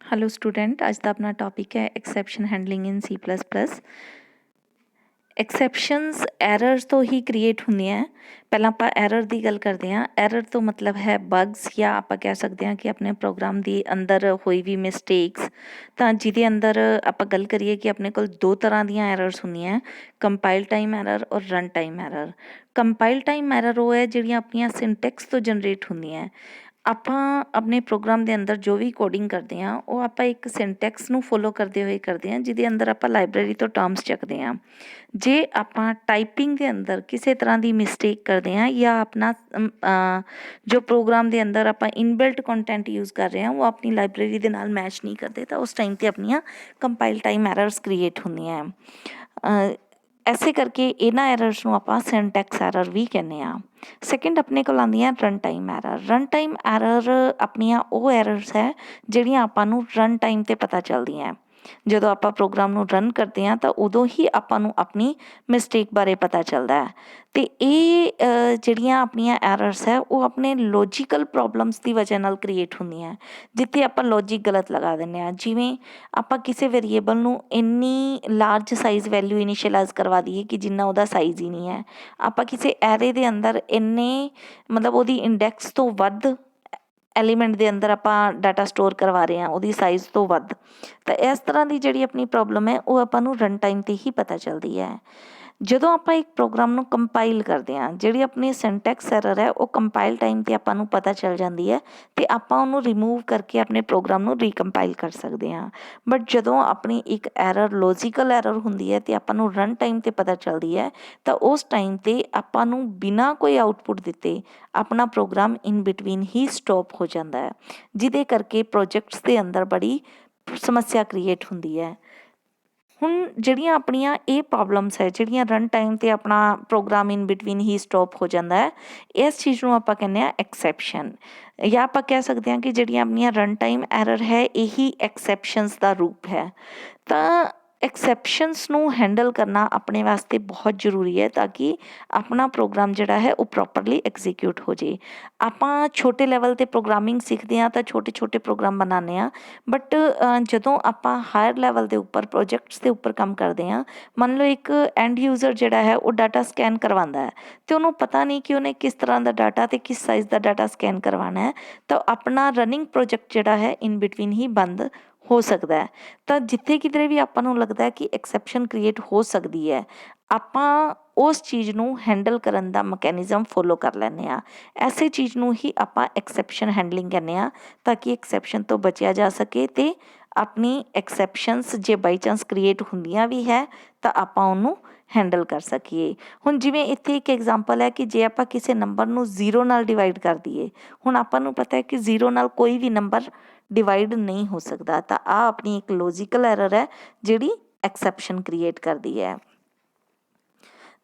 Hello student, ਅੱਜ ਦਾ ਆਪਣਾ topic ਹੈ ਐਕਸੈਪਸ਼ਨ ਹੈਂਡਲਿੰਗ ਇਨ C++। ਐਕਸੈਪਸ਼ਨਸ ਐਰਰਸ ਤੋਂ ਹੀ ਕ੍ਰੀਏਟ ਹੁੰਦੀਆਂ ਹੈ। ਪਹਿਲਾਂ ਆਪਾਂ ਐਰਰ ਦੀ ਗੱਲ ਕਰਦੇ ਹਾਂ। ਐਰਰ ਤੋਂ ਮਤਲਬ ਹੈ ਬਗਸ, ਜਾਂ ਆਪਾਂ ਕਹਿ ਸਕਦੇ ਹਾਂ ਕਿ ਆਪਣੇ ਪ੍ਰੋਗਰਾਮ ਦੇ ਅੰਦਰ ਹੋਈ ਵੀ ਮਿਸਟੇਕਸ। ਤਾਂ ਜਿਹਦੇ ਅੰਦਰ ਆਪਾਂ ਗੱਲ ਕਰੀਏ ਕਿ ਆਪਣੇ ਕੋਲ ਦੋ ਤਰ੍ਹਾਂ ਦੀਆਂ ਐਰਰਸ ਹੁੰਦੀਆਂ, ਕੰਪਾਈਲ ਟਾਈਮ ਐਰਰ ਔਰ run time error. Compile time error ਉਹ ਹੈ ਜਿਹੜੀਆਂ ਆਪਣੀਆਂ ਸਿੰਟੈਕਸ ਤੋਂ ਜਨਰੇਟ ਹੁੰਦੀਆਂ। ਆਪਾਂ ਆਪਣੇ ਪ੍ਰੋਗਰਾਮ ਦੇ ਅੰਦਰ ਜੋ ਵੀ ਕੋਡਿੰਗ ਕਰਦੇ ਹਾਂ ਉਹ ਆਪਾਂ ਇੱਕ ਸਿੰਟੈਕਸ ਨੂੰ ਫੋਲੋ ਕਰਦੇ ਹੋਏ ਕਰਦੇ ਹਾਂ, ਜਿਹਦੇ ਅੰਦਰ ਆਪਾਂ ਲਾਇਬ੍ਰੇਰੀ ਤੋਂ ਟਰਮਸ ਚੱਕਦੇ ਹਾਂ। ਜੇ ਆਪਾਂ ਟਾਈਪਿੰਗ ਦੇ ਅੰਦਰ ਕਿਸੇ ਤਰ੍ਹਾਂ ਦੀ ਮਿਸਟੇਕ ਕਰਦੇ ਹਾਂ ਜਾਂ ਆਪਣਾ ਜੋ ਪ੍ਰੋਗਰਾਮ ਦੇ ਅੰਦਰ ਆਪਾਂ ਇਨਬਿਲਟ ਕੰਟੈਂਟ ਯੂਜ਼ ਕਰ ਰਹੇ ਹਾਂ ਉਹ ਆਪਣੀ ਲਾਇਬ੍ਰੇਰੀ ਦੇ ਨਾਲ ਮੈਚ ਨਹੀਂ ਕਰਦੇ, ਤਾਂ ਉਸ ਟਾਈਮ 'ਤੇ ਆਪਣੀਆਂ ਕੰਪਾਈਲ ਟਾਈਮ ਐਰਰਸ ਕ੍ਰੀਏਟ ਹੁੰਦੀਆਂ। ਐਸੇ ਕਰਕੇ ਇਹਨਾਂ ਐਰਰਸ ਨੂੰ ਆਪਾਂ ਸਿੰਟੈਕਸ ਐਰਰ ਵੀ ਕਹਿੰਦੇ ਹਾਂ। ਸੈਕਿੰਡ ਆਪਣੇ ਕੋਲ ਆਉਂਦੀਆਂ run time error. Run time error ਆਪਣੀਆਂ ਉਹ ਐਰਰਸ ਹੈ ਜਿਹੜੀਆਂ ਆਪਾਂ ਨੂੰ ਰਨ ਟਾਈਮ 'ਤੇ ਪਤਾ ਚੱਲਦੀਆਂ। ਜਦੋਂ ਆਪਾਂ ਪ੍ਰੋਗਰਾਮ ਨੂੰ ਰਨ ਕਰਦੇ ਹਾਂ ਤਾਂ ਉਦੋਂ ਹੀ ਆਪਾਂ ਨੂੰ ਆਪਣੀ ਮਿਸਟੇਕ ਬਾਰੇ ਪਤਾ ਚੱਲਦਾ ਹੈ। ਅਤੇ ਇਹ ਜਿਹੜੀਆਂ ਆਪਣੀਆਂ ਐਰਰਸ ਹੈ ਉਹ ਆਪਣੇ ਲੋਜੀਕਲ ਪ੍ਰੋਬਲਮਸ ਦੀ ਵਜ੍ਹਾ ਨਾਲ ਕ੍ਰੀਏਟ ਹੁੰਦੀਆਂ, ਜਿੱਥੇ ਆਪਾਂ ਲੋਜਿਕ ਗਲਤ ਲਗਾ ਦਿੰਦੇ ਹਾਂ। ਜਿਵੇਂ ਆਪਾਂ ਕਿਸੇ ਵੇਰੀਏਬਲ ਨੂੰ ਇੰਨੀ ਲਾਰਜ ਸਾਈਜ਼ ਵੈਲਿਊ ਇਨੀਸ਼ੀਅਲਾਈਜ਼ ਕਰਵਾ ਦਈਏ ਕਿ ਜਿੰਨਾ ਉਹਦਾ ਸਾਈਜ਼ ਹੀ ਨਹੀਂ ਹੈ। ਆਪਾਂ ਕਿਸੇ ਐਰੇ ਦੇ ਅੰਦਰ ਇੰਨੇ ਮਤਲਬ ਉਹਦੀ ਇੰਡੈਕਸ ਤੋਂ ਵੱਧ ਐਲੀਮੈਂਟ ਦੇ ਅੰਦਰ ਆਪਾਂ ਡਾਟਾ ਸਟੋਰ ਕਰਵਾ ਰਹੇ ਹਾਂ ਉਹਦੀ ਸਾਈਜ਼ ਤੋਂ ਵੱਧ। ਤਾਂ ਇਸ ਤਰ੍ਹਾਂ ਦੀ ਜਿਹੜੀ ਆਪਣੀ ਪ੍ਰੋਬਲਮ ਹੈ ਉਹ ਆਪਾਂ ਨੂੰ ਰਨ ਟਾਈਮ 'ਤੇ ਹੀ ਪਤਾ ਚੱਲਦੀ ਹੈ। ਜਦੋਂ ਆਪਾਂ ਇੱਕ ਪ੍ਰੋਗਰਾਮ ਨੂੰ ਕੰਪਾਈਲ ਕਰਦੇ ਹਾਂ, ਜਿਹੜੀ ਆਪਣੀ ਸਿੰਟੈਕਸ ਐਰਰ ਹੈ ਉਹ ਕੰਪਾਈਲ ਟਾਈਮ 'ਤੇ ਆਪਾਂ ਨੂੰ ਪਤਾ ਚੱਲ ਜਾਂਦੀ ਹੈ ਅਤੇ ਆਪਾਂ ਉਹਨੂੰ ਰਿਮੂਵ ਕਰਕੇ ਆਪਣੇ ਪ੍ਰੋਗਰਾਮ ਨੂੰ ਰੀਕੰਪਾਈਲ ਕਰ ਸਕਦੇ ਹਾਂ। ਬਟ ਜਦੋਂ ਆਪਣੀ ਇੱਕ ਐਰਰ ਲੋਜੀਕਲ ਐਰਰ ਹੁੰਦੀ ਹੈ ਅਤੇ ਆਪਾਂ ਨੂੰ ਰਨ ਟਾਈਮ 'ਤੇ ਪਤਾ ਚੱਲਦੀ ਹੈ, ਤਾਂ ਉਸ ਟਾਈਮ 'ਤੇ ਆਪਾਂ ਨੂੰ ਬਿਨਾਂ ਕੋਈ ਆਊਟਪੁੱਟ ਦਿੱਤੇ ਆਪਣਾ ਪ੍ਰੋਗਰਾਮ ਇਨ ਬਿਟਵੀਨ ਹੀ ਸਟੋਪ ਹੋ ਜਾਂਦਾ ਹੈ, ਜਿਹਦੇ ਕਰਕੇ ਪ੍ਰੋਜੈਕਟਸ ਦੇ ਅੰਦਰ ਬੜੀ ਸਮੱਸਿਆ ਕ੍ਰੀਏਟ ਹੁੰਦੀ ਹੈ। ਹੁਣ ਜਿਹੜੀਆਂ ਆਪਣੀਆਂ ਇਹ ਪ੍ਰੋਬਲਮਸ ਹੈ ਜਿਹੜੀਆਂ ਰਨ ਟਾਈਮ 'ਤੇ ਆਪਣਾ ਪ੍ਰੋਗਰਾਮ ਇਨ ਬਿਟਵੀਨ ਹੀ ਸਟੋਪ ਹੋ ਜਾਂਦਾ ਹੈ, ਇਸ ਚੀਜ਼ ਨੂੰ ਆਪਾਂ ਕਹਿੰਦੇ ਹਾਂ ਐਕਸੈਪਸ਼ਨ। ਜਾਂ ਆਪਾਂ ਕਹਿ ਸਕਦੇ ਹਾਂ ਕਿ ਜਿਹੜੀਆਂ ਆਪਣੀਆਂ ਰਨ ਟਾਈਮ ਐਰਰ ਹੈ ਇਹੀ ਐਕਸੈਪਸ਼ਨਸ ਦਾ ਰੂਪ ਹੈ। ਤਾਂ ਐਕਸੈਪਸ਼ਨਸ ਨੂੰ ਹੈਂਡਲ ਕਰਨਾ ਆਪਣੇ ਵਾਸਤੇ ਬਹੁਤ ਜ਼ਰੂਰੀ ਹੈ ਤਾਂ ਕਿ ਆਪਣਾ ਪ੍ਰੋਗਰਾਮ ਜਿਹੜਾ ਹੈ ਉਹ ਪ੍ਰੋਪਰਲੀ ਐਗਜ਼ੀਕਿਊਟ ਹੋ ਜੇ। ਆਪਾਂ ਛੋਟੇ ਲੈਵਲ 'ਤੇ ਪ੍ਰੋਗਰਾਮਿੰਗ ਸਿੱਖਦੇ ਹਾਂ ਤਾਂ ਛੋਟੇ ਛੋਟੇ ਪ੍ਰੋਗਰਾਮ ਬਣਾਉਂਦੇ ਹਾਂ, ਬਟ ਜਦੋਂ ਆਪਾਂ ਹਾਇਰ ਲੈਵਲ ਦੇ ਉੱਪਰ ਪ੍ਰੋਜੈਕਟਸ ਦੇ ਉੱਪਰ ਕੰਮ ਕਰਦੇ ਹਾਂ, ਮੰਨ ਲਓ ਇੱਕ ਐਂਡ ਯੂਜ਼ਰ ਜਿਹੜਾ ਹੈ ਉਹ ਡਾਟਾ ਸਕੈਨ ਕਰਵਾਉਂਦਾ ਹੈ ਅਤੇ ਉਹਨੂੰ ਪਤਾ ਨਹੀਂ ਕਿ ਉਹਨੇ ਕਿਸ ਤਰ੍ਹਾਂ ਦਾ ਡਾਟਾ ਅਤੇ ਕਿਸ ਸਾਈਜ਼ ਦਾ ਡਾਟਾ ਸਕੈਨ ਕਰਵਾਉਣਾ ਹੈ, ਤਾਂ ਆਪਣਾ ਰਨਿੰਗ ਪ੍ਰੋਜੈਕਟ ਜਿਹੜਾ ਹੈ ਇਨ ਬਿਟਵੀਨ ਹੀ ਬੰਦ ਹੋ ਸਕਦਾ ਹੈ। ਤਾਂ ਜਿੱਥੇ ਕਿਧਰੇ ਵੀ ਆਪਾਂ ਨੂੰ ਲੱਗਦਾ ਕਿ ਐਕਸੈਪਸ਼ਨ ਕ੍ਰੀਏਟ ਹੋ ਸਕਦੀ ਹੈ, ਆਪਾਂ ਉਸ ਚੀਜ਼ ਨੂੰ ਹੈਂਡਲ ਕਰਨ ਦਾ ਮਕੈਨਿਜ਼ਮ ਫੋਲੋ ਕਰ ਲੈਂਦੇ ਹਾਂ। ਐਸੇ ਚੀਜ਼ ਨੂੰ ਹੀ ਆਪਾਂ ਐਕਸੈਪਸ਼ਨ ਹੈਂਡਲਿੰਗ ਕਹਿੰਦੇ ਹਾਂ, ਤਾਂ ਕਿ ਐਕਸੈਪਸ਼ਨ ਤੋਂ ਬਚਿਆ ਜਾ ਸਕੇ ਅਤੇ ਆਪਣੀ ਐਕਸੈਪਸ਼ਨਸ ਜੇ ਬਾਈ ਚਾਂਸ ਕ੍ਰੀਏਟ ਹੁੰਦੀਆਂ ਵੀ ਹੈ ਤਾਂ ਆਪਾਂ ਉਹਨੂੰ ਹੈਂਡਲ ਕਰ ਸਕੀਏ। ਹੁਣ ਜਿਵੇਂ ਇੱਥੇ ਇੱਕ ਐਗਜ਼ਾਮਪਲ ਹੈ ਕਿ ਜੇ ਆਪਾਂ ਕਿਸੇ ਨੰਬਰ ਨੂੰ 0 ਨਾਲ ਡਿਵਾਈਡ ਕਰ ਦਈਏ, ਹੁਣ ਆਪਾਂ ਨੂੰ ਪਤਾ ਹੈ ਕਿ 0 ਨਾਲ ਕੋਈ ਵੀ ਨੰਬਰ ਡਿਵਾਈਡ ਨਹੀਂ ਹੋ ਸਕਦਾ, ਤਾਂ ਆਹ ਆਪਣੀ ਇੱਕ ਲੋਜੀਕਲ ਐਰਰ ਹੈ ਜਿਹੜੀ ਐਕਸੈਪਸ਼ਨ ਕ੍ਰੀਏਟ ਕਰਦੀ ਹੈ।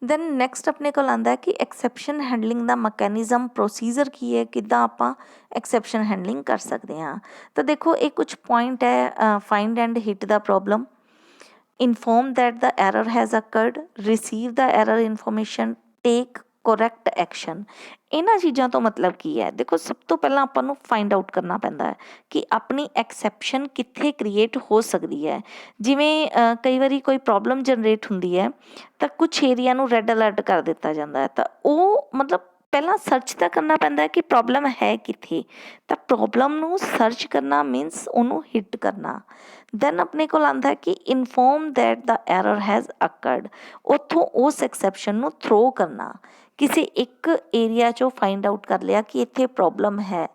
ਦੈਨ ਨੈਕਸਟ ਆਪਣੇ ਕੋਲ ਆਉਂਦਾ ਕਿ ਐਕਸੈਪਸ਼ਨ ਹੈਂਡਲਿੰਗ ਦਾ ਮਕੈਨਿਜ਼ਮ ਪ੍ਰੋਸੀਜਰ ਕੀ ਹੈ, ਕਿੱਦਾਂ ਆਪਾਂ ਐਕਸੈਪਸ਼ਨ ਹੈਂਡਲਿੰਗ ਕਰ ਸਕਦੇ ਹਾਂ। ਤਾਂ ਦੇਖੋ ਇਹ ਕੁਛ ਪੁਆਇੰਟ ਹੈ। Find and hit the problem, inform that the error has occurred, receive the error information, take correct action. ਇਹਨਾਂ ਚੀਜ਼ਾਂ ਤੋਂ ਮਤਲਬ ਕੀ ਹੈ? ਦੇਖੋ ਸਭ ਤੋਂ ਪਹਿਲਾਂ ਆਪਾਂ ਨੂੰ ਫਾਈਂਡ ਆਊਟ ਕਰਨਾ ਪੈਂਦਾ ਹੈ ਕਿ ਆਪਣੀ ਐਕਸੈਪਸ਼ਨ ਕਿੱਥੇ ਕ੍ਰੀਏਟ ਹੋ ਸਕਦੀ ਹੈ। ਜਿਵੇਂ ਕਈ ਵਾਰੀ ਕੋਈ ਪ੍ਰੋਬਲਮ ਜਨਰੇਟ ਹੁੰਦੀ ਹੈ ਤਾਂ ਕੁਛ ਏਰੀਆ ਨੂੰ ਰੈੱਡ ਅਲਰਟ ਕਰ ਦਿੱਤਾ ਜਾਂਦਾ ਹੈ, ਤਾਂ ਉਹ ਮਤਲਬ ਪਹਿਲਾਂ ਸਰਚ ਤਾਂ ਕਰਨਾ ਪੈਂਦਾ ਕਿ ਪ੍ਰੋਬਲਮ ਹੈ ਕਿੱਥੇ। ਤਾਂ ਪ੍ਰੋਬਲਮ ਨੂੰ ਸਰਚ ਕਰਨਾ ਮੀਨਸ ਉਹਨੂੰ ਹਿੱਟ ਕਰਨਾ। ਦੈਨ ਆਪਣੇ ਕੋਲ ਆਉਂਦਾ ਕਿ inform that the error has occurred, ਉੱਥੋਂ ਉਸ ਐਕਸੈਪਸ਼ਨ ਨੂੰ ਥਰੋ ਕਰਨਾ। ਕਿਸੇ ਇੱਕ ਏਰੀਆ 'ਚੋਂ ਫਾਈਂਡ ਆਊਟ ਕਰ ਲਿਆ ਕਿ ਇੱਥੇ ਪ੍ਰੋਬਲਮ ਹੈ,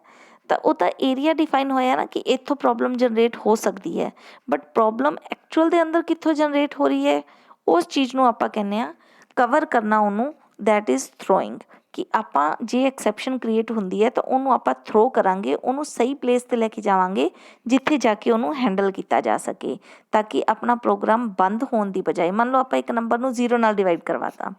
ਤਾਂ ਉਹ ਤਾਂ ਏਰੀਆ ਡਿਫਾਈਨ ਹੋਇਆ ਨਾ ਕਿ ਇੱਥੋਂ ਪ੍ਰੋਬਲਮ ਜਨਰੇਟ ਹੋ ਸਕਦੀ ਹੈ, ਬਟ ਪ੍ਰੋਬਲਮ ਐਕਚੁਅਲ ਦੇ ਅੰਦਰ ਕਿੱਥੋਂ ਜਨਰੇਟ ਹੋ ਰਹੀ ਹੈ ਉਸ ਚੀਜ਼ ਨੂੰ ਆਪਾਂ ਕਹਿੰਦੇ ਹਾਂ ਕਵਰ ਕਰਨਾ, ਉਹਨੂੰ ਦੈਟ ਇਜ਼ ਥਰੋਇੰਗ। ਕਿ ਆਪਾਂ ਜੇ ਐਕਸੈਪਸ਼ਨ ਕ੍ਰੀਏਟ ਹੁੰਦੀ ਹੈ ਤਾਂ ਉਹਨੂੰ ਆਪਾਂ ਥਰੋ ਕਰਾਂਗੇ, ਉਹਨੂੰ ਸਹੀ ਪਲੇਸ 'ਤੇ ਲੈ ਕੇ ਜਾਵਾਂਗੇ ਜਿੱਥੇ ਜਾ ਕੇ ਉਹਨੂੰ ਹੈਂਡਲ ਕੀਤਾ ਜਾ ਸਕੇ, ਤਾਂ ਕਿ ਆਪਣਾ ਪ੍ਰੋਗਰਾਮ ਬੰਦ ਹੋਣ ਦੀ ਬਜਾਏ, ਮੰਨ ਲਓ ਆਪਾਂ ਇੱਕ ਨੰਬਰ ਨੂੰ 0 ਨਾਲ ਡਿਵਾਈਡ ਕਰਵਾਤਾ,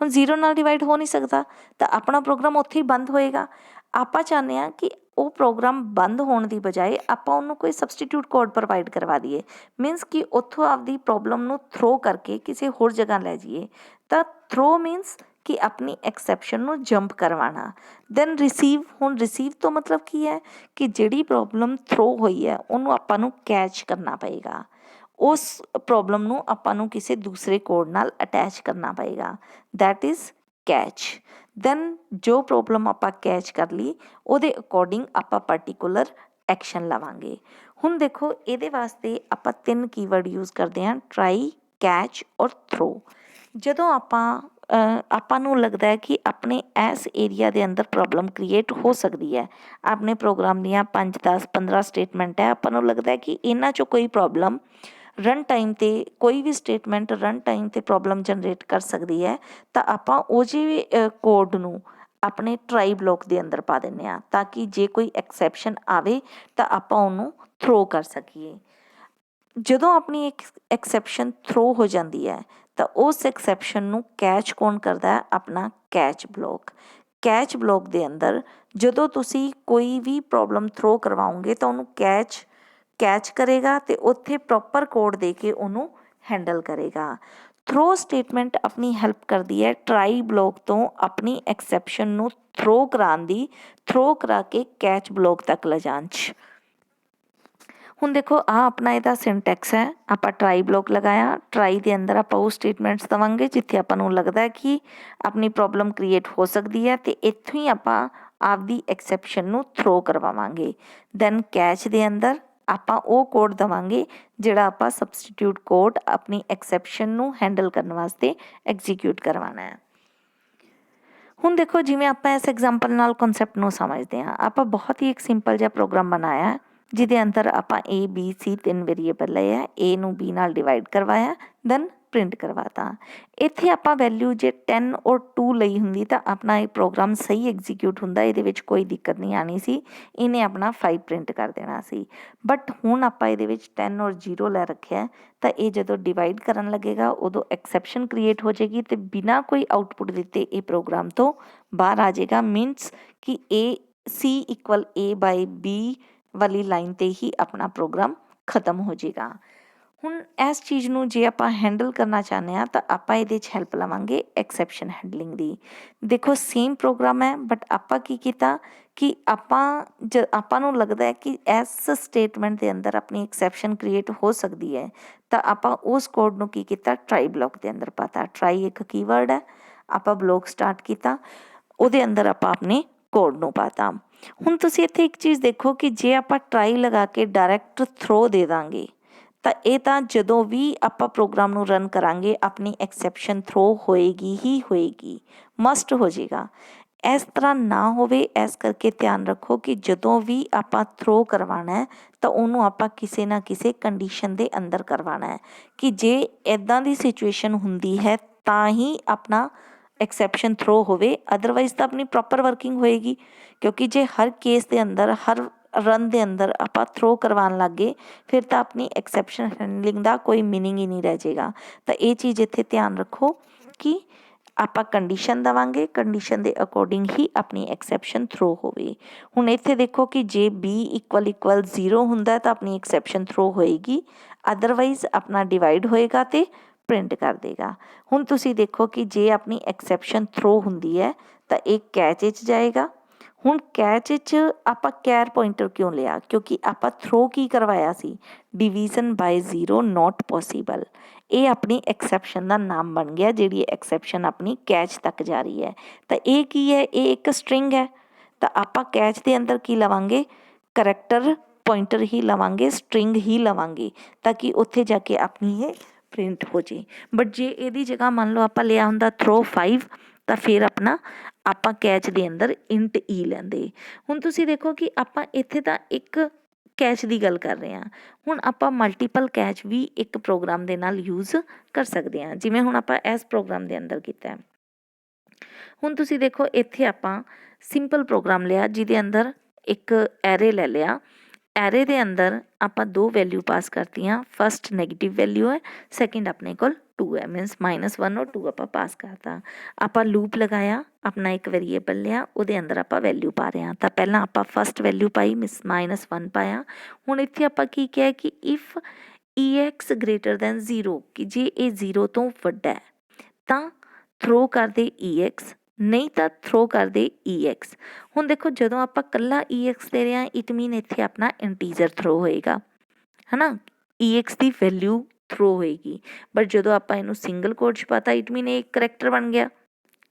ਹੁਣ 0 ਨਾਲ ਡਿਵਾਈਡ ਹੋ ਨਹੀਂ ਸਕਦਾ ਤਾਂ ਆਪਣਾ ਪ੍ਰੋਗਰਾਮ ਉੱਥੇ ਹੀ ਬੰਦ ਹੋਏਗਾ। ਆਪਾਂ ਚਾਹੁੰਦੇ ਹਾਂ ਕਿ ਉਹ ਪ੍ਰੋਗਰਾਮ ਬੰਦ ਹੋਣ ਦੀ ਬਜਾਏ ਆਪਾਂ ਉਹਨੂੰ ਕੋਈ ਸਬਸਟੀਟਿਊਟ ਕੋਡ ਪ੍ਰੋਵਾਈਡ ਕਰਵਾ ਦਈਏ, ਮੀਨਸ ਕਿ ਉੱਥੋਂ ਆਪਦੀ ਪ੍ਰੋਬਲਮ ਨੂੰ ਥਰੋ ਕਰਕੇ ਕਿਸੇ ਹੋਰ ਜਗ੍ਹਾ ਲੈ ਜਾਈਏ। ਤਾਂ ਥਰੋ ਮੀਨਸ ਕਿ ਆਪਣੀ ਐਕਸੈਪਸ਼ਨ ਨੂੰ ਜੰਪ ਕਰਵਾਉਣਾ। ਦੈਨ ਰਿਸੀਵ, ਹੁਣ ਰਿਸੀਵ ਤੋਂ ਮਤਲਬ ਕੀ ਹੈ ਕਿ ਜਿਹੜੀ ਪ੍ਰੋਬਲਮ ਥਰੋ ਹੋਈ ਹੈ ਉਹਨੂੰ ਆਪਾਂ ਨੂੰ ਕੈਚ ਕਰਨਾ ਪਏਗਾ, ਉਸ ਪ੍ਰੋਬਲਮ ਨੂੰ ਆਪਾਂ ਨੂੰ ਕਿਸੇ ਦੂਸਰੇ ਕੋਡ ਨਾਲ ਅਟੈਚ ਕਰਨਾ ਪਏਗਾ, ਦੈਟ ਇਜ਼ ਕੈਚ। ਦੈਨ ਜੋ ਪ੍ਰੋਬਲਮ ਆਪਾਂ ਕੈਚ ਕਰ ਲਈ ਉਹਦੇ ਅਕੋਰਡਿੰਗ ਆਪਾਂ ਪਾਰਟੀਕੂਲਰ ਐਕਸ਼ਨ ਲਵਾਂਗੇ। ਹੁਣ ਦੇਖੋ ਇਹਦੇ ਵਾਸਤੇ ਆਪਾਂ 3 ਕੀਵਰਡ ਯੂਜ਼ ਕਰਦੇ ਹਾਂ, ਟਰਾਈ, ਕੈਚ ਔਰ ਥਰੋ। ਜਦੋਂ ਆਪਾਂ ਨੂੰ ਲੱਗਦਾ ਹੈ ਕਿ ਆਪਣੇ ਇਸ ਏਰੀਆ ਦੇ ਅੰਦਰ ਪ੍ਰੋਬਲਮ ਕ੍ਰੀਏਟ ਹੋ ਸਕਦੀ ਹੈ, ਆਪਣੇ ਪ੍ਰੋਗਰਾਮ ਦੀਆਂ 5, 10, 15 ਸਟੇਟਮੈਂਟ ਹੈ, ਆਪਾਂ ਨੂੰ ਲੱਗਦਾ ਹੈ ਕਿ ਇਹਨਾਂ 'ਚੋਂ ਕੋਈ ਪ੍ਰੋਬਲਮ ਰਨ ਟਾਈਮ 'ਤੇ ਕੋਈ ਵੀ ਸਟੇਟਮੈਂਟ ਰਨ ਟਾਈਮ 'ਤੇ ਪ੍ਰੋਬਲਮ ਜਨਰੇਟ ਕਰ ਸਕਦੀ ਹੈ, ਤਾਂ ਆਪਾਂ ਉਹ ਜਿਹੇ ਕੋਡ ਨੂੰ ਆਪਣੇ ਟਰਾਈ ਬਲੋਕ ਦੇ ਅੰਦਰ ਪਾ ਦਿੰਦੇ ਹਾਂ, ਤਾਂ ਕਿ ਜੇ ਕੋਈ ਐਕਸੈਪਸ਼ਨ ਆਵੇ ਤਾਂ ਆਪਾਂ ਉਹਨੂੰ ਥਰੋ ਕਰ ਸਕੀਏ। ਜਦੋਂ ਆਪਣੀ ਇੱਕ ਐਕਸੈਪਸ਼ਨ ਥਰੋ ਹੋ ਜਾਂਦੀ ਹੈ ਤਾਂ ਉਸ ਐਕਸੈਪਸ਼ਨ ਨੂੰ ਕੈਚ ਕੌਣ ਕਰਦਾ ਹੈ? ਆਪਣਾ ਕੈਚ ਬਲੋਕ। ਕੈਚ ਬਲੋਕ ਦੇ ਅੰਦਰ ਜਦੋਂ ਤੁਸੀਂ ਕੋਈ ਵੀ ਪ੍ਰੋਬਲਮ ਥਰੋ ਕਰਵਾਓਗੇ ਤਾਂ ਉਹਨੂੰ ਕੈਚ ਕਰੇਗਾ ਅਤੇ ਉੱਥੇ ਪ੍ਰੋਪਰ ਕੋਡ ਦੇ ਕੇ ਉਹਨੂੰ ਹੈਂਡਲ ਕਰੇਗਾ। ਥਰੋ ਸਟੇਟਮੈਂਟ ਆਪਣੀ ਹੈਲਪ ਕਰਦੀ ਹੈ ਟਰਾਈ ਬਲੋਕ ਤੋਂ ਆਪਣੀ ਐਕਸੈਪਸ਼ਨ ਨੂੰ ਥਰੋ ਕਰਾ ਕੇ ਕੈਚ ਬਲੋਕ ਤੱਕ ਲਿਜਾਣ 'ਚ। ਹੁਣ ਦੇਖੋ ਆਹ ਆਪਣਾ ਇਹਦਾ ਸਿੰਟੈਕਸ ਹੈ, ਆਪਾਂ ਟਰਾਈ ਬਲੋਕ ਲਗਾਇਆ, ਟਰਾਈ ਦੇ ਅੰਦਰ ਆਪਾਂ ਉਹ ਸਟੇਟਮੈਂਟਸ ਦੇਵਾਂਗੇ ਜਿੱਥੇ ਆਪਾਂ ਨੂੰ ਲੱਗਦਾ ਕਿ ਆਪਣੀ ਪ੍ਰੋਬਲਮ ਕ੍ਰੀਏਟ ਹੋ ਸਕਦੀ ਹੈ, ਅਤੇ ਇੱਥੋਂ ਹੀ ਆਪਾਂ ਆਪਦੀ ਐਕਸੈਪਸ਼ਨ ਨੂੰ ਥਰੋ ਕਰਵਾਵਾਂਗੇ। ਦੈਨ ਕੈਚ ਦੇ ਅੰਦਰ ਆਪਾਂ ਉਹ ਕੋਡ ਦੇਵਾਂਗੇ ਜਿਹੜਾ ਆਪਾਂ ਸਬਸਟੀਟਿਊਟ ਕੋਡ ਆਪਣੀ ਐਕਸੈਪਸ਼ਨ ਨੂੰ ਹੈਂਡਲ ਕਰਨ ਵਾਸਤੇ ਐਗਜ਼ੀਕਿਊਟ ਕਰਵਾਉਣਾ ਹੈ। ਹੁਣ ਦੇਖੋ ਜਿਵੇਂ ਆਪਾਂ ਇਸ ਐਗਜ਼ਾਮਪਲ ਨਾਲ ਕਨਸੈਪਟ ਨੂੰ ਸਮਝਦੇ ਹਾਂ, ਆਪਾਂ ਬਹੁਤ ਹੀ ਇੱਕ ਸਿੰਪਲ ਜਿਹਾ ਪ੍ਰੋਗਰਾਮ ਬਣਾਇਆ ਜਿਹਦੇ ਅੰਦਰ ਆਪਾਂ ABC 3 ਵੇਰੀਏਬਲ ਲਏ ਹੈ, A ਨੂੰ B ਨਾਲ ਡਿਵਾਈਡ ਕਰਵਾਇਆ, ਦੈਨ ਪ੍ਰਿੰਟ ਕਰਵਾਤਾ। ਇੱਥੇ ਆਪਾਂ ਵੈਲਿਊ ਜੇ 10 ਔਰ 2 ਲਈ ਹੁੰਦੀ ਤਾਂ ਆਪਣਾ ਇਹ ਪ੍ਰੋਗਰਾਮ ਸਹੀ ਐਗਜ਼ੀਕਿਊਟ ਹੁੰਦਾ, ਇਹਦੇ ਵਿੱਚ ਕੋਈ ਦਿੱਕਤ ਨਹੀਂ ਆਉਣੀ ਸੀ, ਇਹਨੇ ਆਪਣਾ 5 ਪ੍ਰਿੰਟ ਕਰ ਦੇਣਾ ਸੀ। ਬਟ ਹੁਣ ਆਪਾਂ ਇਹਦੇ ਵਿੱਚ 10 ਔਰ 0 ਲੈ ਰੱਖਿਆ, ਤਾਂ ਇਹ ਜਦੋਂ ਡਿਵਾਈਡ ਕਰਨ ਲੱਗੇਗਾ ਉਦੋਂ ਐਕਸੈਪਸ਼ਨ ਕ੍ਰੀਏਟ ਹੋ ਜਾਏਗੀ ਅਤੇ ਬਿਨਾਂ ਕੋਈ ਆਊਟਪੁੱਟ ਦਿੱਤੇ ਇਹ ਪ੍ਰੋਗਰਾਮ ਤੋਂ ਬਾਹਰ ਆ ਜਾਏਗਾ। ਮੀਨਸ ਕਿ C = A/B ਵਾਲੀ ਲਾਈਨ 'ਤੇ ਹੀ ਆਪਣਾ ਪ੍ਰੋਗਰਾਮ ਖਤਮ ਹੋ ਜਾਏਗਾ। ਹੁਣ ਇਸ ਚੀਜ਼ ਨੂੰ ਜੇ ਆਪਾਂ ਹੈਂਡਲ ਕਰਨਾ ਚਾਹੁੰਦੇ ਹਾਂ ਤਾਂ ਆਪਾਂ ਇਹਦੇ 'ਚ ਹੈਲਪ ਲਵਾਂਗੇ ਐਕਸੈਪਸ਼ਨ ਹੈਂਡਲਿੰਗ ਦੀ। ਦੇਖੋ ਸੇਮ ਪ੍ਰੋਗਰਾਮ ਹੈ, ਬਟ ਆਪਾਂ ਕੀ ਕੀਤਾ ਕਿ ਆਪਾਂ ਨੂੰ ਲੱਗਦਾ ਹੈ ਕਿ ਇਸ ਸਟੇਟਮੈਂਟ ਦੇ ਅੰਦਰ ਆਪਣੀ ਐਕਸੈਪਸ਼ਨ ਕ੍ਰੀਏਟ ਹੋ ਸਕਦੀ ਹੈ, ਤਾਂ ਆਪਾਂ ਉਸ ਕੋਡ ਨੂੰ ਕੀ ਕੀਤਾ, ਟਰਾਈ ਬਲੋਕ ਦੇ ਅੰਦਰ ਪਾਤਾ। ਟਰਾਈ ਇੱਕ ਕੀਵਰਡ ਹੈ, ਆਪਾਂ ਬਲੋਕ ਸਟਾਰਟ ਕੀਤਾ, ਉਹਦੇ ਅੰਦਰ ਆਪਾਂ ਆਪਣੇ ਕੋਡ ਨੂੰ ਪਾਤਾ। ਹੁਣ ਤੁਸੀਂ ਇੱਥੇ ਇੱਕ ਚੀਜ਼ ਦੇਖੋ ਕਿ ਜੇ ਆਪਾਂ ਟਰਾਈ ਲਗਾ ਕੇ ਡਾਇਰੈਕਟ ਥਰੋ ਦੇ ਦਾਂਗੇ ਤਾਂ ਇਹ ਤਾਂ ਜਦੋਂ ਵੀ ਆਪਾਂ ਪ੍ਰੋਗਰਾਮ ਨੂੰ ਰਨ ਕਰਾਂਗੇ ਆਪਣੀ ਐਕਸੈਪਸ਼ਨ ਥਰੋ ਹੋਏਗੀ ਹੀ ਹੋਏਗੀ, ਮਸਟ ਹੋ ਜਾਏਗਾ। ਇਸ ਤਰ੍ਹਾਂ ਨਾ ਹੋਵੇ, ਇਸ ਕਰਕੇ ਧਿਆਨ ਰੱਖੋ ਕਿ ਜਦੋਂ ਵੀ ਆਪਾਂ ਥਰੋ ਕਰਵਾਉਣਾ ਹੈ ਤਾਂ ਉਹਨੂੰ ਆਪਾਂ ਕਿਸੇ ਨਾ ਕਿਸੇ ਕੰਡੀਸ਼ਨ ਦੇ ਅੰਦਰ ਕਰਵਾਉਣਾ ਹੈ ਕਿ ਜੇ ਇੱਦਾਂ ਦੀ ਸਿਚੁਏਸ਼ਨ ਹੁੰਦੀ ਹੈ ਤਾਂ ਹੀ ਆਪਣਾ ਐਕਸੈਪਸ਼ਨ ਥਰੋ ਹੋਵੇ, ਅਦਰਵਾਈਜ਼ ਤਾਂ ਆਪਣੀ ਪ੍ਰੋਪਰ ਵਰਕਿੰਗ ਹੋਏਗੀ। ਕਿਉਂਕਿ ਜੇ ਹਰ ਕੇਸ ਦੇ ਅੰਦਰ ਹਰ ਰਨ ਦੇ ਅੰਦਰ ਆਪਾਂ ਥਰੋ ਕਰਵਾਉਣ ਲੱਗ ਗਏ ਫਿਰ ਤਾਂ ਆਪਣੀ ਐਕਸੈਪਸ਼ਨ ਹੈਂਡਲਿੰਗ ਦਾ ਕੋਈ ਮੀਨਿੰਗ ਹੀ ਨਹੀਂ ਰਹਿ ਜਾਏਗਾ। ਤਾਂ ਇਹ ਚੀਜ਼ ਇੱਥੇ ਧਿਆਨ ਰੱਖੋ ਕਿ ਆਪਾਂ ਕੰਡੀਸ਼ਨ ਦੇਵਾਂਗੇ, ਕੰਡੀਸ਼ਨ ਦੇ ਅਕੋਰਡਿੰਗ ਹੀ ਆਪਣੀ ਐਕਸੈਪਸ਼ਨ ਥਰੋ ਹੋਵੇ। ਹੁਣ ਇੱਥੇ ਦੇਖੋ ਕਿ ਜੇ B = 0 ਹੁੰਦਾ ਤਾਂ ਆਪਣੀ ਐਕਸੈਪਸ਼ਨ ਥਰੋ ਹੋਏਗੀ, ਅਦਰਵਾਈਜ਼ ਆਪਣਾ ਡਿਵਾਈਡ ਹੋਏਗਾ ਅਤੇ ਪ੍ਰਿੰਟ ਕਰ ਦੇਗਾ। ਹੁਣ ਤੁਸੀਂ ਦੇਖੋ ਕਿ ਜੇ ਆਪਣੀ ਐਕਸੈਪਸ਼ਨ ਥਰੋ ਹੁੰਦੀ ਹੈ ਤਾਂ ਇਹ ਕੈਚ 'ਚ ਜਾਏਗਾ। ਹੁਣ ਕੈਚ 'ਚ ਆਪਾਂ ਕੈਰ ਪੁਆਇੰਟਰ ਕਿਉਂ ਲਿਆ? ਕਿਉਂਕਿ ਆਪਾਂ ਥਰੋ ਕੀ ਕਰਵਾਇਆ ਸੀ, ਡਿਵੀਜ਼ਨ ਬਾਏ 0 ਨੋਟ ਪੋਸੀਬਲ। ਇਹ ਆਪਣੀ ਐਕਸੈਪਸ਼ਨ ਦਾ ਨਾਮ ਬਣ ਗਿਆ, ਜਿਹੜੀ ਐਕਸੈਪਸ਼ਨ ਆਪਣੀ ਕੈਚ ਤੱਕ ਜਾ ਰਹੀ ਹੈ। ਤਾਂ ਇਹ ਕੀ ਹੈ, ਇਹ ਇੱਕ ਸਟਰਿੰਗ ਹੈ, ਤਾਂ ਆਪਾਂ ਕੈਚ ਦੇ ਅੰਦਰ ਕੀ ਲਵਾਂਗੇ, ਕਰੈਕਟਰ ਪੁਆਇੰਟਰ ਹੀ ਲਵਾਂਗੇ, ਸਟਰਿੰਗ ਹੀ ਲਵਾਂਗੇ, ਤਾਂ ਕਿ ਉੱਥੇ ਜਾ ਕੇ ਆਪਣੀ ਇਹ ਪ੍ਰਿੰਟ ਹੋ ਜੇ। ਬਟ ਜੇ ਇਹਦੀ ਜਗ੍ਹਾ ਮੰਨ ਲਓ ਆਪਾਂ ਲਿਆ ਹੁੰਦਾ ਥਰੋ 5 ਤਾਂ ਫਿਰ ਆਪਾਂ ਕੈਚ ਦੇ ਅੰਦਰ ਇੰਟ E ਲੈਂਦੇ। ਹੁਣ ਤੁਸੀਂ ਦੇਖੋ ਕਿ ਆਪਾਂ ਇੱਥੇ ਤਾਂ ਇੱਕ ਕੈਚ ਦੀ ਗੱਲ ਕਰ ਰਹੇ ਹਾਂ, ਹੁਣ ਆਪਾਂ ਮਲਟੀਪਲ ਕੈਚ ਵੀ ਇੱਕ ਪ੍ਰੋਗਰਾਮ ਦੇ ਨਾਲ ਯੂਜ਼ ਕਰ ਸਕਦੇ ਹਾਂ, ਜਿਵੇਂ ਹੁਣ ਆਪਾਂ ਇਸ ਪ੍ਰੋਗਰਾਮ ਦੇ ਅੰਦਰ ਕੀਤਾ। ਹੁਣ ਤੁਸੀਂ ਦੇਖੋ ਇੱਥੇ ਆਪਾਂ ਸਿੰਪਲ ਪ੍ਰੋਗਰਾਮ ਲਿਆ ਜਿਹਦੇ ਅੰਦਰ ਇੱਕ ਐਰੇ ਲੈ ਲਿਆ, ਐਰੇ ਦੇ ਅੰਦਰ ਆਪਾਂ 2 ਵੈਲਿਊ ਪਾਸ ਕਰਤੀਆਂ, ਫਸਟ ਨੈਗੇਟਿਵ ਵੈਲਿਊ ਹੈ, ਸੈਕਿੰਡ ਆਪਣੇ ਕੋਲ 2 ਹੈ, ਮੀਨਸ -1 ਔਰ 2 ਆਪਾਂ ਪਾਸ ਕਰਤਾ। ਆਪਾਂ ਲੂਪ ਲਗਾਇਆ, ਆਪਣਾ ਇੱਕ ਵੇਰੀਏਬਲ ਲਿਆ, ਉਹਦੇ ਅੰਦਰ ਆਪਾਂ ਵੈਲਿਊ ਪਾ ਰਹੇ ਹਾਂ। ਤਾਂ ਪਹਿਲਾਂ ਆਪਾਂ ਫਸਟ ਵੈਲਿਊ ਪਾਈ, -1 ਪਾਇਆ। ਹੁਣ ਇੱਥੇ ਆਪਾਂ ਕੀ ਕਿਹਾ ਕਿ ਇਫ EX > 0, ਕਿ ਜੇ ਇਹ 0 ਤੋਂ ਵੱਡਾ ਹੈ ਤਾਂ ਥਰੋ ਕਰਦੇ EX, ਨਹੀਂ ਤਾਂ ਥਰੋ ਕਰਦੇ EX। ਹੁਣ ਦੇਖੋ ਜਦੋਂ ਆਪਾਂ ਇਕੱਲਾ EX ਦੇ ਰਹੇ ਹਾਂ ਇਟ ਮੀਨ ਇੱਥੇ ਆਪਣਾ ਇੰਟੀਜਰ ਥਰੋ ਹੋਏਗਾ, ਹੈ ਨਾ, EX ਦੀ ਵੈਲਿਊ ਥਰੋ ਹੋਏਗੀ। ਬਟ ਜਦੋਂ ਆਪਾਂ ਇਹਨੂੰ ਸਿੰਗਲ ਕੋਟ 'ਚ ਪਾਤਾ ਇਟ ਮੀਨ ਇਹ ਕਰੈਕਟਰ ਬਣ ਗਿਆ,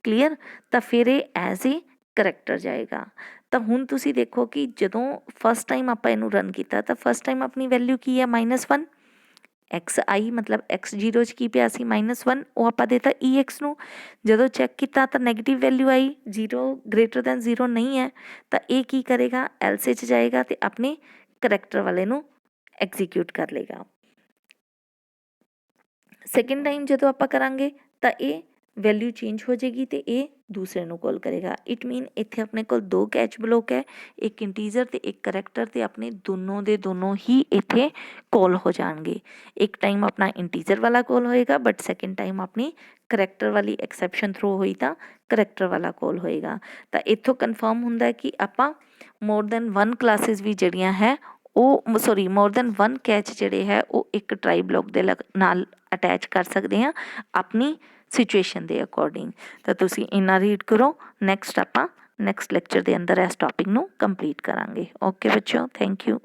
ਕਲੀਅਰ। ਤਾਂ ਫਿਰ ਇਹ ਐਜ਼ ਏ ਕਰੈਕਟਰ ਜਾਏਗਾ। ਤਾਂ ਹੁਣ ਤੁਸੀਂ ਦੇਖੋ ਕਿ ਜਦੋਂ ਫਸਟ ਟਾਈਮ ਆਪਾਂ ਇਹਨੂੰ ਰਨ ਕੀਤਾ ਤਾਂ ਫਸਟ ਟਾਈਮ ਆਪਣੀ ਵੈਲਿਊ ਕੀ ਹੈ -1, ਐਕਸ ਆਈ ਮਤਲਬ x0 'ਚ ਕੀ ਪਿਆ ਸੀ -1, ਉਹ ਆਪਾਂ ਦੇਤਾ EX ਨੂੰ। ਜਦੋਂ ਚੈੱਕ ਕੀਤਾ ਤਾਂ ਨੈਗੇਟਿਵ ਵੈਲਿਊ ਆਈ, 0 ਗ੍ਰੇਟਰ ਦੈਨ 0 ਨਹੀਂ ਹੈ, ਤਾਂ ਇਹ ਕੀ ਕਰੇਗਾ ਐਲਸੇ 'ਚ ਜਾਏਗਾ ਅਤੇ ਆਪਣੇ ਕਰੈਕਟਰ ਵਾਲੇ ਨੂੰ ਐਗਜ਼ੀਕਿਊਟ ਕਰ ਲਏਗਾ। ਸੈਕਿੰਡ ਟਾਈਮ ਜਦੋਂ ਆਪਾਂ ਕਰਾਂਗੇ ਤਾਂ ਇਹ ਵੈਲਿਊ ਚੇਂਜ ਹੋ ਜਾਏਗੀ ਅਤੇ ਇਹ ਦੂਸਰੇ ਨੂੰ ਕਾਲ ਕਰੇਗਾ। ਇਟ ਮੀਨ ਇੱਥੇ ਆਪਣੇ ਕੋਲ 2 ਕੈਚ ਬਲੋਕ ਹੈ, ਇੱਕ ਇੰਟੀਜਰ ਅਤੇ ਇੱਕ ਕਰੈਕਟਰ, ਅਤੇ ਆਪਣੇ ਦੋਨੋਂ ਦੇ ਦੋਨੋਂ ਹੀ ਇੱਥੇ ਕਾਲ ਹੋ ਜਾਣਗੇ। ਇੱਕ ਟਾਈਮ ਆਪਣਾ ਇੰਟੀਜਰ ਵਾਲਾ ਕਾਲ ਹੋਏਗਾ ਬਟ ਸੈਕਿੰਡ ਟਾਈਮ ਆਪਣੀ ਕਰੈਕਟਰ ਵਾਲੀ ਐਕਸੈਪਸ਼ਨ ਥਰੋ ਹੋਈ ਤਾਂ ਕਰੈਕਟਰ ਵਾਲਾ ਕਾਲ ਹੋਏਗਾ। ਤਾਂ ਇੱਥੋਂ ਕਨਫਰਮ ਹੁੰਦਾ ਕਿ ਆਪਾਂ ਮੋਰ ਦੈਨ 1 ਕਲਾਸਿਸ ਵੀ ਜਿਹੜੀਆਂ ਹੈ ਉਹ ਸੋਰੀ ਮੋਰ ਦੈਨ 1 ਕੈਚ ਜਿਹੜੇ ਹੈ ਉਹ ਇੱਕ ਟਰਾਈ ਬਲੋਕ ਦੇ ਨਾਲ ਅਟੈਚ ਕਰ ਸਕਦੇ ਹਾਂ ਆਪਣੀ ਸਿਚੁਏਸ਼ਨ ਦੇ ਅਕੋਰਡਿੰਗ। ਤਾਂ ਤੁਸੀਂ ਇੰਨਾ ਰੀਡ ਕਰੋ, ਨੈਕਸਟ ਆਪਾਂ ਨੈਕਸਟ ਲੈਕਚਰ ਦੇ ਅੰਦਰ ਇਸ ਟੋਪਿਕ ਨੂੰ ਕੰਪਲੀਟ ਕਰਾਂਗੇ। ਓਕੇ ਬੱਚਿਓ, ਥੈਂਕ ਯੂ।